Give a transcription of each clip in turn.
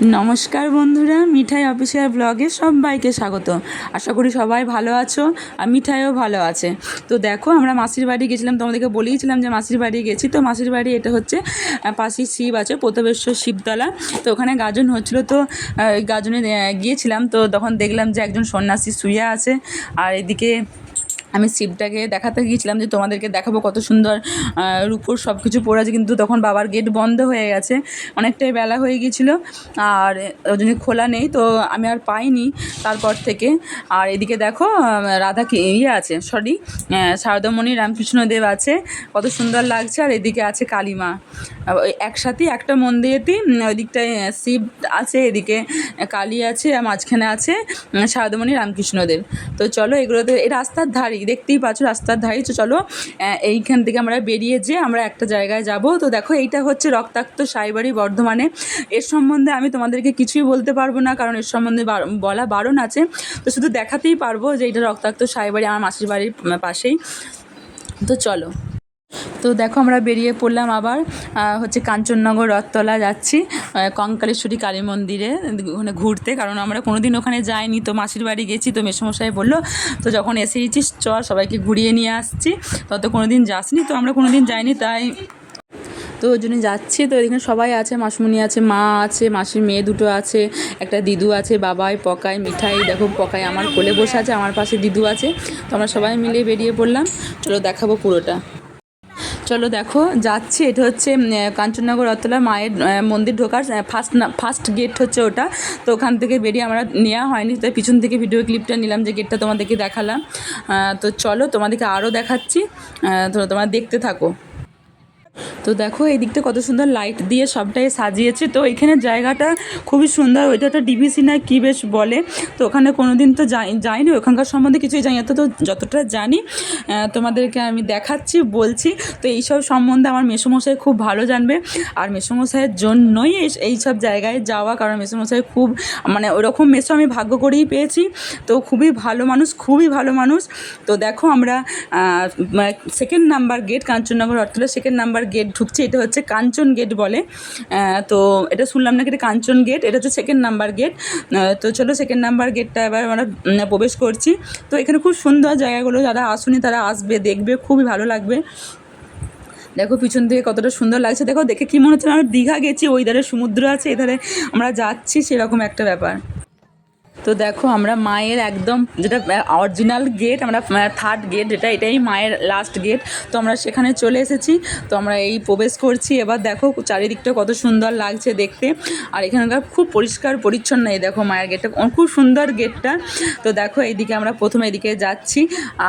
নমস্কার বন্ধুরা, মিঠাই অফিসিয়াল ব্লগে সবাইকে স্বাগত। আশা করি সবাই ভালো আছো আর মিঠাইও ভালো আছে। তো দেখো, আমরা মাসির বাড়ি গেছিলাম, তোমাদেরকে বলেইছিলাম যে মাসির বাড়ি গেছি। তো মাসির বাড়ি এটা হচ্ছে পাশেই শিব আছে, প্রতবেশ্বর শিবতলা। তো ওখানে গাজন হচ্ছিলো, তো গাজনে গিয়েছিলাম। তো তখন দেখলাম যে একজন সন্ন্যাসী শুয়ে আছে, আর এদিকে আমি শিবটাকে দেখাতে গিয়েছিলাম যে তোমাদেরকে দেখাবো কত সুন্দর রূপোর সব কিছু পরে আছে, কিন্তু তখন বাবার গেট বন্ধ হয়ে গেছে, অনেকটাই বেলা হয়ে গিয়েছিলো, আর ওই জন্য খোলা নেই। তো আমি আর পাইনি তারপর থেকে। আর এদিকে দেখো রাধা আছে, সরি, শারদামণি রামকৃষ্ণদেব আছে, কত সুন্দর লাগছে। আর এদিকে আছে কালীমা, ওই একসাথেই একটা মন্দিরেতেই ওই দিকটায় শিব আছে, এদিকে কালী আছে, আর মাঝখানে আছে শারদামণি রামকৃষ্ণদেব। তো চলো, এগুলো তো এই রাস্তার ধারেই, দেখতেই পাচ্ছ রাস্তার ধারেই। তো চলো এইখান থেকে আমরা বেরিয়ে যেয়ে আমরা একটা জায়গায় যাব। তো দেখো, এইটা হচ্ছে রক্তাক্ত সাইবাড়ি, বর্ধমানে। এর সম্বন্ধে আমি তোমাদেরকে কিছুই বলতে পারবো না, কারণ এর সম্বন্ধে বলা বারণ আছে। তো শুধু দেখাতেই পারবো যে এটা রক্তাক্ত সাইবাড়ি, আমার মাসির বাড়ির পাশেই। তো চলো, তো দেখো আমরা বেরিয়ে পড়লাম আবার হচ্ছে কাঞ্চননগর রথতলা যাচ্ছি, কঙ্কালেশ্বরী কালী মন্দিরে ওখানে ঘুরতে, কারণ আমরা কোনো দিন ওখানে যাইনি। তো মাসির বাড়ি গেছি, তো মেসোমশাই বললো তো যখন এসেইছিস চল সবাইকে ঘুরিয়ে নিয়ে আসছি, তো কোনো দিন যাসনি, তো আমরা কোনো দিন যাইনি, তাই তো ওই জন্য যাচ্ছি। তো এখানে সবাই আছে, মাসমুনি আছে, মা আছে, মাসির মেয়ে দুটো আছে, একটা দিদু আছে, বাবাই, পকাই, মিঠাই। দেখো পকাই আমার কোলে বসে আছে, আমার পাশে দিদু আছে। তো আমরা সবাই মিলে বেরিয়ে পড়লাম। চলো দেখাবো পুরোটা। চলো দেখো যাচ্ছি, এটা হচ্ছে কাঞ্চননগর রথতলা মায়ের মন্দির ঢোকার ফার্স্ট গেট হচ্ছে ওটা। তো ওখান থেকে বেরিয়ে আমরা নেওয়া হয়নি, তাই পিছন থেকে ভিডিও ক্লিপটা নিলাম, যে গেটটা তোমাদেরকে দেখালাম। তো চলো তোমাদেরকে আরও দেখাচ্ছি, তো তোমরা দেখতে থাকো। তো দেখো এই দিকটা কত সুন্দর লাইট দিয়ে সবটাই সাজিয়েছে। তো এখানে জায়গাটা খুবই সুন্দর, ওইটা একটা ডিভিসি না কি বেশ বলে। তো ওখানে কোনো দিন তো যাইনি, ওখানকার সম্বন্ধে কিছুই জানি না। তো যতটা জানি তোমাদেরকে আমি দেখাচ্ছি, বলছি। তো এইসব সম্বন্ধে আমার মেসোমশাই খুব ভালো জানবে, আর মেসোমশাইয়ের জন্যই এইসব জায়গায় যাওয়া, কারণ মেসোমশাই খুব মানে ওরকম মেসো আমি ভাগ্য করেই পেয়েছি। তো খুবই ভালো মানুষ, খুবই ভালো মানুষ। তো দেখো আমরা second number gate, Kanchannagar Rathtala second number gate ঢুকছে। এটা হচ্ছে কাঞ্চন গেট বলে। তো এটা শুনলাম নাকি এটা কাঞ্চন গেট, এটা হচ্ছে সেকেন্ড নাম্বার গেট। তো চলো সেকেন্ড নাম্বার গেটটা এবার আমরা প্রবেশ করছি। তো এখানে খুব সুন্দর জায়গাগুলো, যারা আসুনি তারা আসবে, দেখবে, খুবই ভালো লাগবে। দেখো পিছন থেকে কতটা সুন্দর লাগছে, দেখো দেখে কি মনে হচ্ছে আমরা দীঘা গেছি, ওই ধারে সমুদ্র আছে, এধারে আমরা যাচ্ছি, সেরকম একটা ব্যাপার। তো দেখো আমরা মায়ের একদম যেটা অরিজিনাল গেট, আমরা থার্ড গেট যেটা, এটাই মায়ের লাস্ট গেট। তো আমরা সেখানে চলে এসেছি। তো আমরা এই প্রবেশ করছি। এবার দেখো চারিদিকটা কত সুন্দর লাগছে দেখতে, আর এখানকার খুব পরিষ্কার পরিচ্ছন্ন। এই দেখো মায়ের গেটটা খুব সুন্দর গেটটা। তো দেখো এইদিকে আমরা প্রথমে এদিকে যাচ্ছি,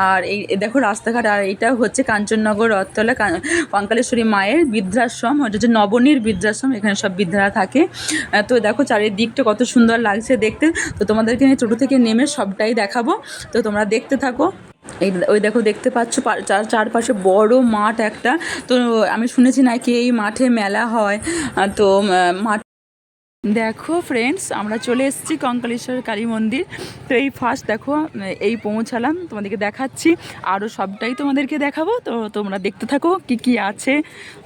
আর এই দেখো রাস্তাঘাট। আর এইটা হচ্ছে কাঞ্চননগর রথতলা কঙ্কালেশ্বরী মায়ের বৃদ্ধাশ্রম, ওটা হচ্ছে নবনীর বৃদ্ধাশ্রম, এখানে সব বৃদ্ধারা থাকে। তো দেখো চারিদিকটা কত সুন্দর লাগছে দেখতে। তো তোমাদেরকে আমি ছোটো থেকে নেমে সবটাই দেখাবো, তো তোমরা দেখতে থাকো। ওই দেখো দেখতে পাচ্ছ চারপাশে বড় মাঠ একটা। তো আমি শুনেছি নাকি এই মাঠে মেলা হয়। তো মাঠ দেখো ফ্রেন্ডস, আমরা চলে এসেছি কঙ্কালেশ্বর কালী মন্দির। তো এই ফার্স্ট দেখো এই পৌঁছালাম, তোমাদেরকে দেখাচ্ছি, আরও সবটাই তোমাদেরকে দেখাবো। তো তোমরা দেখতে থাকো কি কি আছে।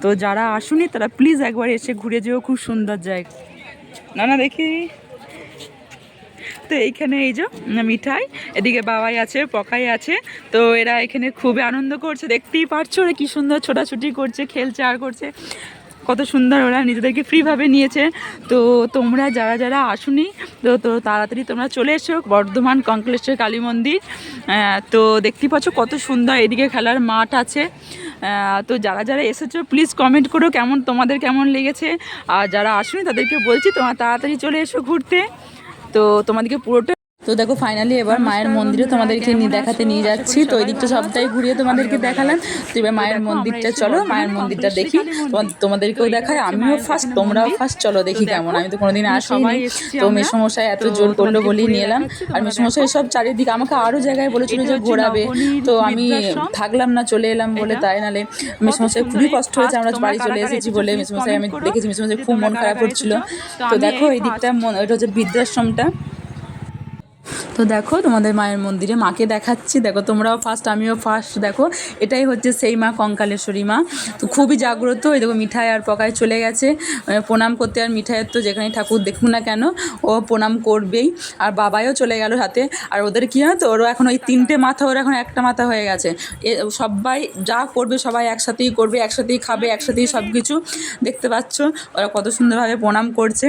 তো যারা আসুনি তারা প্লিজ একবার এসে ঘুরে যেও, খুব সুন্দর জায়গা। না দেখি, তো এইখানে এই যে মিঠাই, এদিকে বাবাই আছে, পকাই আছে। তো এরা এখানে খুবই আনন্দ করছে, দেখতেই পারছো ওরা কি সুন্দর ছোটাছুটি করছে, খেলছে আর করছে, কত সুন্দর ওরা নিজেদেরকে ফ্রিভাবে নিয়েছে। তো তোমরা যারা যারা আসুনি, তো তাড়াতাড়ি তোমরা চলে এসো বর্ধমান কঙ্কালেশ্বর কালী মন্দির। তো দেখতেই পাচ্ছ কত সুন্দর, এদিকে খেলার মাঠ আছে। তো যারা যারা এসেছো প্লিজ কমেন্ট করো তোমাদের কেমন লেগেছে। আর যারা আসুনি তাদেরকে বলছি তোমরা তাড়াতাড়ি চলে এসো ঘুরতে। তো তোমাদেরকে পুরোটা, তো দেখো ফাইনালি এবার মায়ের মন্দিরে তোমাদেরকে দেখাতে নিয়ে যাচ্ছি। তো এই দিকটা সবটাই ঘুরিয়ে তোমাদেরকে দেখালাম। তো এবার মায়ের মন্দিরটা চলো, মায়ের মন্দিরটা দেখি, তোমাদেরকেও দেখায়, আমিও ফার্স্ট, তোমরাও ফার্স্ট, চলো দেখি কেমন। আমি তো কোনোদিন আসিনি। তো মেসোমশাই এত জোর করলো বলেই নিয়ে এলাম। আর মেসোমশাই সব চারিদিকে আমাকে আরও জায়গায় বলেছিল যে ঘোরাবে, তো আমি থাকলাম না, চলে এলাম বলে। তাই নালে মেসোমশাই খুবই কষ্ট হয়েছে, আমরা বাড়ি চলে এসেছি বলে। মেসোমশাই আমি দেখেছি মেসোমশাই খুব মন খারাপ হচ্ছিল। তো দেখো এই দিকটা, এটা হচ্ছে বৃদ্ধাশ্রমটা। তো দেখো তোমাদের মায়ের মন্দিরে মাকে দেখাচ্ছি, দেখো তোমরাও ফার্স্ট আমিও ফার্স্ট। দেখো এটাই হচ্ছে সেই মা কঙ্কালেশ্বরী মা। তো খুবই জাগ্রত। এই দেখো মিঠাই আর পকায় চলে গেছে প্রণাম করতে। আর মিঠাইয়ের তো যেখানে ঠাকুর দেখুন না কেন ও প্রণাম করবেই। আর বাবাইও চলে গেল হাতে। আর ওদের কী হয় তো ওরা এখন ওই 3টে মাথা, ওরা এখন একটা মাথা হয়ে গেছে। সবাই যা করবে সবাই একসাথেই করবে, একসাথেই খাবে, একসাথেই সব কিছু। দেখতে পাচ্ছ ওরা কত সুন্দরভাবে প্রণাম করছে।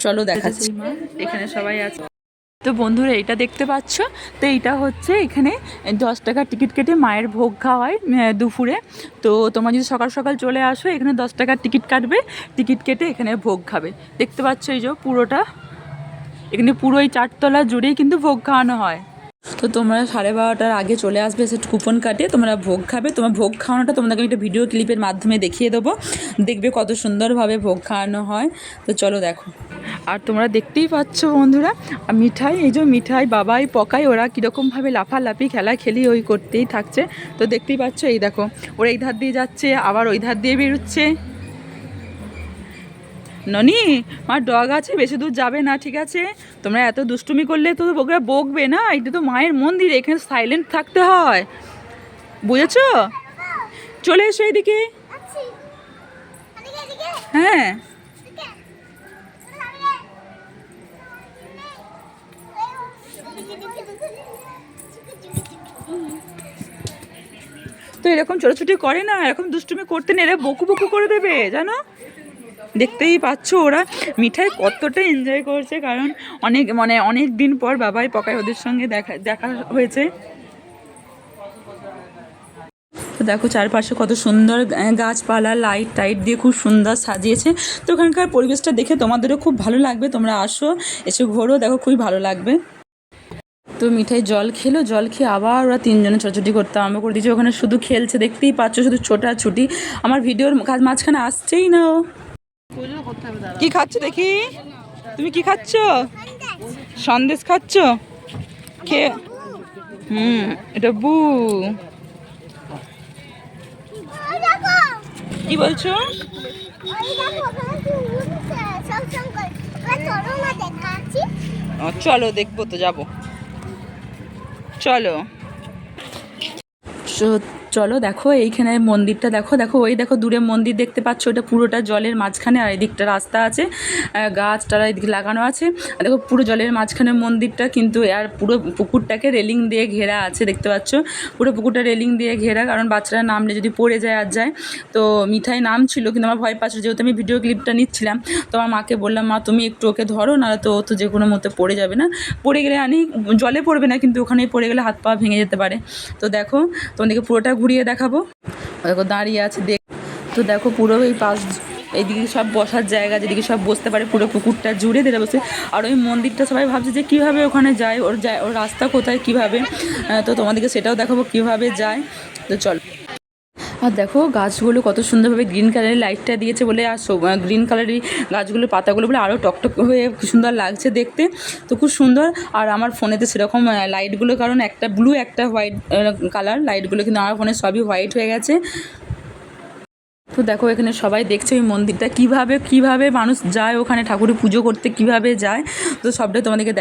চলো দেখাচ্ছি মা এখানে সবাই আছে। তো বন্ধুরা এইটা দেখতে পাচ্ছ, তো এইটা হচ্ছে এখানে 10 টাকার টিকিট কেটে মায়ের ভোগ খাওয়া হয় দুপুরে। তো তোমরা যদি সকাল সকাল চলে আসো এখানে 10 টাকার টিকিট কাটবে, টিকিট কেটে এখানে ভোগ খাবে। দেখতে পাচ্ছ এই যে পুরোটা, এখানে পুরো এই 4 তলা জুড়েই কিন্তু ভোগ খাওয়ানো হয়। তো তোমরা 12:30টার আগে চলে আসবে, সে কুপন কাটে তোমরা ভোগ খাবে। তোমার ভোগ খাওয়ানোটা তোমাদেরকে একটা ভিডিও ক্লিপের মাধ্যমে দেখিয়ে দেবো, দেখবে কত সুন্দরভাবে ভোগ খাওয়ানো হয়। তো চলো দেখো। আর তোমরা দেখতেই পাচ্ছ বন্ধুরা মিঠাই, এই যে মিঠাই বাবাই পকাই ওরা কীরকমভাবে লাফালাফি খেলি ওই করতেই থাকছে। তো দেখতেই পাচ্ছ এই দেখো ওরা এই ধার দিয়ে যাচ্ছে আবার ওই ধার দিয়ে বেরোচ্ছে। ননি মার ডগ আছে, বেশি দূর যাবে না, ঠিক আছে? তোমরা এত দুষ্টুমি করলে তো ওরা বকবে না, এটা তো মায়ের মন্দির, এখানে সাইলেন্ট থাকতে হয়, বুঝেছো? চলে এসো এদিকে। হ্যাঁ তো এরকম ছোটাছুটি করে না, এরকম দুষ্টুমি করতে নেই, এরা বকু বকু করে দেবে জানো। দেখতেই পাচ্ছ ওরা মিঠাই কতটা এনজয় করছে, কারণ অনেক দিন পর বাবাই পকায় ওদের সঙ্গে দেখা হয়েছে। তো দেখো চারপাশে কত সুন্দর গাছপালা লাইট টাইট দিয়ে খুব সুন্দর সাজিয়েছে। তো ওখানকার পরিবেশটা দেখে তোমাদেরও খুব ভালো লাগবে, তোমরা আসো, এসে ঘোরো, দেখো খুবই ভালো লাগবে। তো মিঠাই জল খেলো, জল খেয়ে আবার ওরা 3জনে ছোটাছুটি করতে আরম্ভ করে দিয়েছে। ওখানে শুধু খেলছে, দেখতেই পাচ্ছ শুধু ছোটাছুটি। আমার ভিডিওর মাঝখানে আসছেই না ও। কি খাচ্ছ দেখি, তুমি কি খাচ্ছ? সন্দেশ খাচ্ছ? খেয়ে এটা বু কি বলছো? চলো দেখবো, তো যাবো, চলো। চলো দেখো এইখানে মন্দিরটা দেখো, দেখো ওই দেখো দূরে মন্দির দেখতে পাচ্ছ, ওটা পুরোটা জলের মাঝখানে, আর এদিকটা রাস্তা আছে, গাছটারা এদিকে লাগানো আছে। আর দেখো পুরো জলের মাঝখানে মন্দিরটা, কিন্তু আর পুরো পুকুরটাকে রেলিং দিয়ে ঘেরা আছে, দেখতে পাচ্ছ পুরো পুকুরটা রেলিং দিয়ে ঘেরা, কারণ বাচ্চারা নামলে যদি পড়ে যায় আর যায়। তো মিঠাই নাম ছিল, কিন্তু আমার ভয় পাচ্ছিল, যেহেতু আমি ভিডিও ক্লিপটা নিচ্ছিলাম। তো আমার মাকে বললাম মা তুমি একটু ওকে ধরো, নাহলে তো ও তো যে কোনো মতে পড়ে যাবে, না পড়ে গেলে জলে পড়বে না, কিন্তু ওখানেই পড়ে গেলে হাত পা ভেঙে যেতে পারে। তো দেখো তোমাদেরকে পুরোটা ঘুরিয়ে দেখাবো, দেখো দাঁড়িয়ে আছে তো দেখো পুরো এই পাশ এইদিকে সব বসার জায়গা, যেদিকে সব বসতে পারে পুরো পুকুরটা জুড়ে দিয়ে বসে। আর ওই মন্দিরটা সবাই ভাবছে যে কীভাবে ওখানে যায়, ওর রাস্তা কোথায় কীভাবে। তো তোমাদেরকে সেটাও দেখাবো কীভাবে যায়। তো চল। আর দেখো গাছগুলো কত সুন্দরভাবে গ্রিন কালারের লাইটটা দিয়েছে বলে, আর গ্রিন কালারের গাছগুলোর পাতাগুলো বলে আরও টকটক হয়ে সুন্দর লাগছে দেখতে। তো খুব সুন্দর। আর আমার ফোনেতে সেরকম লাইটগুলো, কারণ একটা ব্লু একটা হোয়াইট কালার লাইটগুলো, কিন্তু আমার ফোনে সবই হোয়াইট হয়ে গেছে। তো দেখো এখানে সবাই দেখছে ওই মন্দিরটা কীভাবে মানুষ যায় ওখানে ঠাকুরের পুজো করতে, কীভাবে যায়। তো সবটাই তোমাদেরকে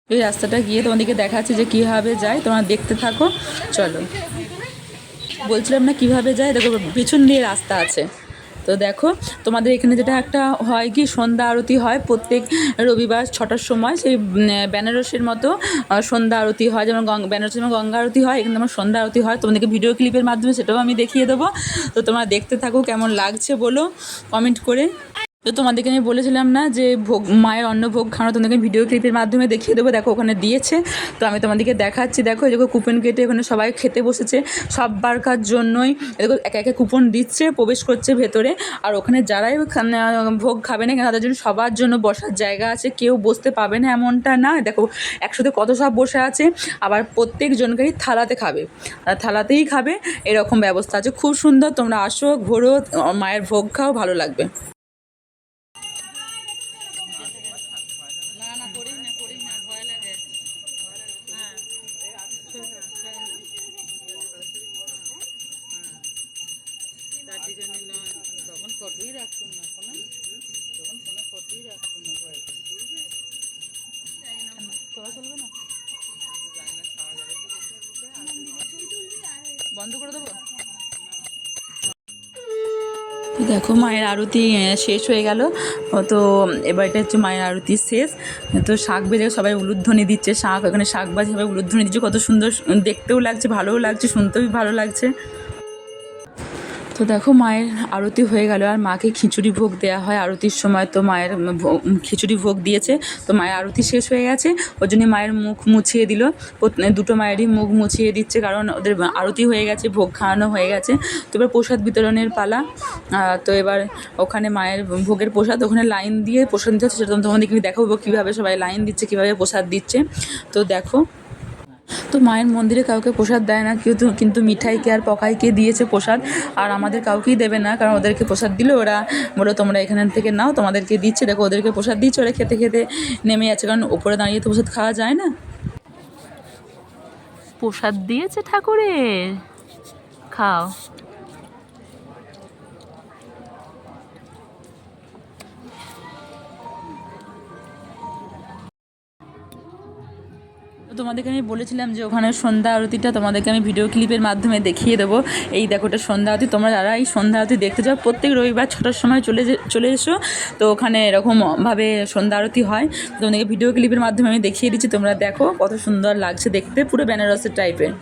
এই রাস্তাটা গিয়ে তোমাদেরকে দেখাচ্ছে যে কীভাবে যায়, তোমরা দেখতে থাকো। চলো, বলছিলাম না কীভাবে যায়, দেখো পেছন দিয়ে রাস্তা আছে। তো দেখো তোমাদের এখানে যেটা একটা হয় কি, সন্ধ্যা আরতি হয় প্রত্যেক রবিবার 6টার সময়, সেই বেনারসের মতো সন্ধ্যা আরতি হয়, যেমন বেনারসের যেমন গঙ্গা আরতি হয়, এখানে আমার সন্ধ্যা আরতি হয়। তোমাদেরকে ভিডিও ক্লিপের মাধ্যমে সেটাও আমি দেখিয়ে দেবো। তো তোমরা দেখতে থাকো, কেমন লাগছে বলো কমেন্ট করে। তো তোমাদেরকে আমি বলেছিলাম না যে মায়ের অন্নভোগ খাওয়ানো, তোমাদেরকে ভিডিও ক্লিপের মাধ্যমে দেখিয়ে দেবো। দেখো ওখানে দিয়েছে, তো আমি তোমাদেরকে দেখাচ্ছি। দেখো দেখো কুপন কেটে ওখানে সবাই খেতে বসেছে, সববারকার জন্যই দেখো একে একে কুপন দিচ্ছে, প্রবেশ করছে ভেতরে। আর ওখানে যারাই ভোগ খাবে না তাদের জন্য সবার জন্য বসার জায়গা আছে, কেউ বসতে পাবে না এমনটা না। দেখো একসাথে কত সব বসে আছে, আবার প্রত্যেক জনকেই থালাতে খাবে, থালাতেই খাবে, এরকম ব্যবস্থা আছে, খুব সুন্দর। তোমরা আসো, ঘোরো, মায়ের ভোগ খাও, ভালো লাগবে। তখন ফটোই রাখতুম না, তখন কোনো ফটোই রাখতুম না, তোরা চলবে না। বন্ধ করে দেবো। তো দেখো মায়ের আরতি শেষ হয়ে গেল। তো এবার এটা হচ্ছে মায়ের আরতি শেষ। তো শাঁখ বেজে সবাই উলুধ্বনি দিচ্ছে, শাঁখ এখানে শাঁখ বাজে সবাই উলুধ্বনি দিচ্ছে, কত সুন্দর দেখতেও লাগছে, ভালোও লাগছে, শুনতেও ভালো লাগছে। তো দেখো মায়ের আরতি হয়ে গেল, আর মাকে খিচুড়ি ভোগ দেওয়া হয় আরতির সময়। তো মায়ের খিচুড়ি ভোগ দিয়েছে। তো মায়ের আরতি শেষ হয়ে গেছে, ওই জন্য মায়ের মুখ মুছিয়ে দিল। দুটো মায়েরই মুখ মুছিয়ে দিচ্ছে, কারণ ওদের আরতি হয়ে গেছে, ভোগ খাওয়ানো হয়ে গেছে। তো এবার প্রসাদ বিতরণের পালা। তো এবার ওখানে মায়ের ভোগের প্রসাদ, ওখানে লাইন দিয়ে প্রসাদ দিতে হচ্ছে, সেটা তোমাদেরকে আমি দেখাবো কীভাবে সবাই লাইন দিচ্ছে, কীভাবে প্রসাদ দিচ্ছে। তো দেখো, তো মায়ের মন্দিরে কাউকে প্রসাদ দেয় না, কিন্তু মিঠাইকে আর পকাইকে দিয়েছে প্রসাদ, আর আমাদের কাউকেই দেবে না, কারণ ওদেরকে প্রসাদ দিলে ওরা বলো তোমরা এখান থেকে নাও, তোমাদেরকে দিচ্ছে। দেখো ওদেরকে প্রসাদ দিচ্ছে, ওরা খেতে খেতে নেমে যাচ্ছে, কারণ ওপরে দাঁড়িয়ে তো প্রসাদ খাওয়া যায় না। প্রসাদ দিয়েছে ঠাকুরের, খাও। তোমাদেরকে আমি বলেছিলাম যে ওখানে সন্ধ্যা আরতিটা তোমাদেরকে আমি ভিডিও ক্লিপের মাধ্যমে দেখিয়ে দেবো। এই দেখো ওটা সন্ধ্যা আরতি। তোমরা যারা এই সন্ধ্যা আরতি দেখতে যাও প্রত্যেক রবিবার 6টার সময় চলে এসো। তো ওখানে এরকমভাবে সন্ধ্যা আরতি হয়, তোমাদেরকে ভিডিও ক্লিপের মাধ্যমে আমি দেখিয়ে দিচ্ছি। তোমরা দেখো কত সুন্দর লাগছে দেখতে, পুরো বেনারসের টাইপের।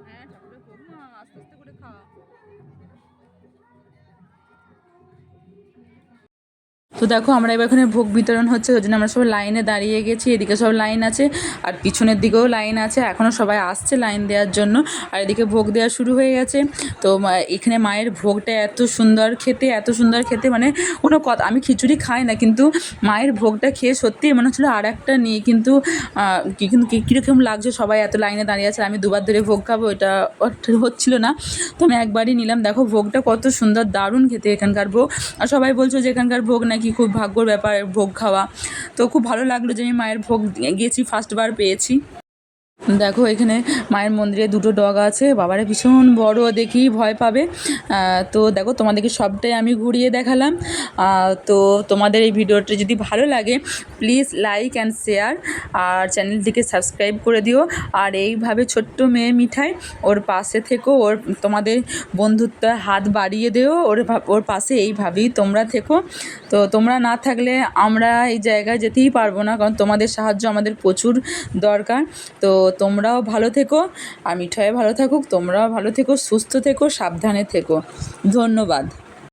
হ্যাঁ ঠাকুরের ভোগ না, আস্তে আস্তে করে খাওয়া। তো দেখো আমরা এবার এখানে ভোগ বিতরণ হচ্ছে, ওই জন্য আমরা সবাই লাইনে দাঁড়িয়ে গেছি। এদিকে সব লাইন আছে, আর পিছনের দিকেও লাইন আছে, এখনও সবাই আসছে লাইন দেওয়ার জন্য। আর এদিকে ভোগ দেওয়া শুরু হয়ে গেছে। তো এখানে মায়ের ভোগটা এত সুন্দর খেতে, এত সুন্দর খেতে, মানে কোনো কথা, আমি খিচুড়ি খাই না, কিন্তু মায়ের ভোগটা খেয়ে সত্যিই মনে হচ্ছিলো আর একটা নিই, কিন্তু কীরকম লাগছে, সবাই এত লাইনে দাঁড়িয়ে আছে, আমি দুবার ধরে ভোগ খাবো, এটা হচ্ছিলো না। তো আমি একবারই নিলাম। দেখো ভোগটা কত সুন্দর, দারুণ খেতে এখানকার ভোগ। আর সবাই বলছো যে এখানকার ভোগ নাকি খুব ভাগ্যর ব্যাপার ভোগ খাওয়া। তো খুব ভালো লাগলো যে আমি মায়ের ভোগ গেছি, ফার্স্টবার পেয়েছি। দেখো এখানে মায়ের মন্দিরে দুটো ডগ আছে, বাবারা ভীষণ বড়, দেখেই ভয় পাবে। তো দেখো তোমাদেরকে সবটাই আমি ঘুরিয়ে দেখালাম। তো তোমাদের এই ভিডিওটা যদি ভালো লাগে প্লিজ লাইক অ্যান্ড শেয়ার, আর চ্যানেলটিকে সাবস্ক্রাইব করে দিও। আর এইভাবে ছোট্ট মেয়ে মিঠাই, ওর পাশে থেকো, তোমাদের বন্ধুত্বের হাত বাড়িয়ে দিও, ওর পাশে এইভাবেই তোমরা থেকো। তো তোমরা না থাকলে আমরা এই জায়গায় যেতেই পারবো না, কারণ তোমাদের সাহায্য আমাদের প্রচুর দরকার। তো তোমরাও ভালো থেকো, আর মিঠাইও ভালো থাকুক, তোমরাও ভালো থেকো, সুস্থ থেকো, সাবধানে থেকো। ধন্যবাদ।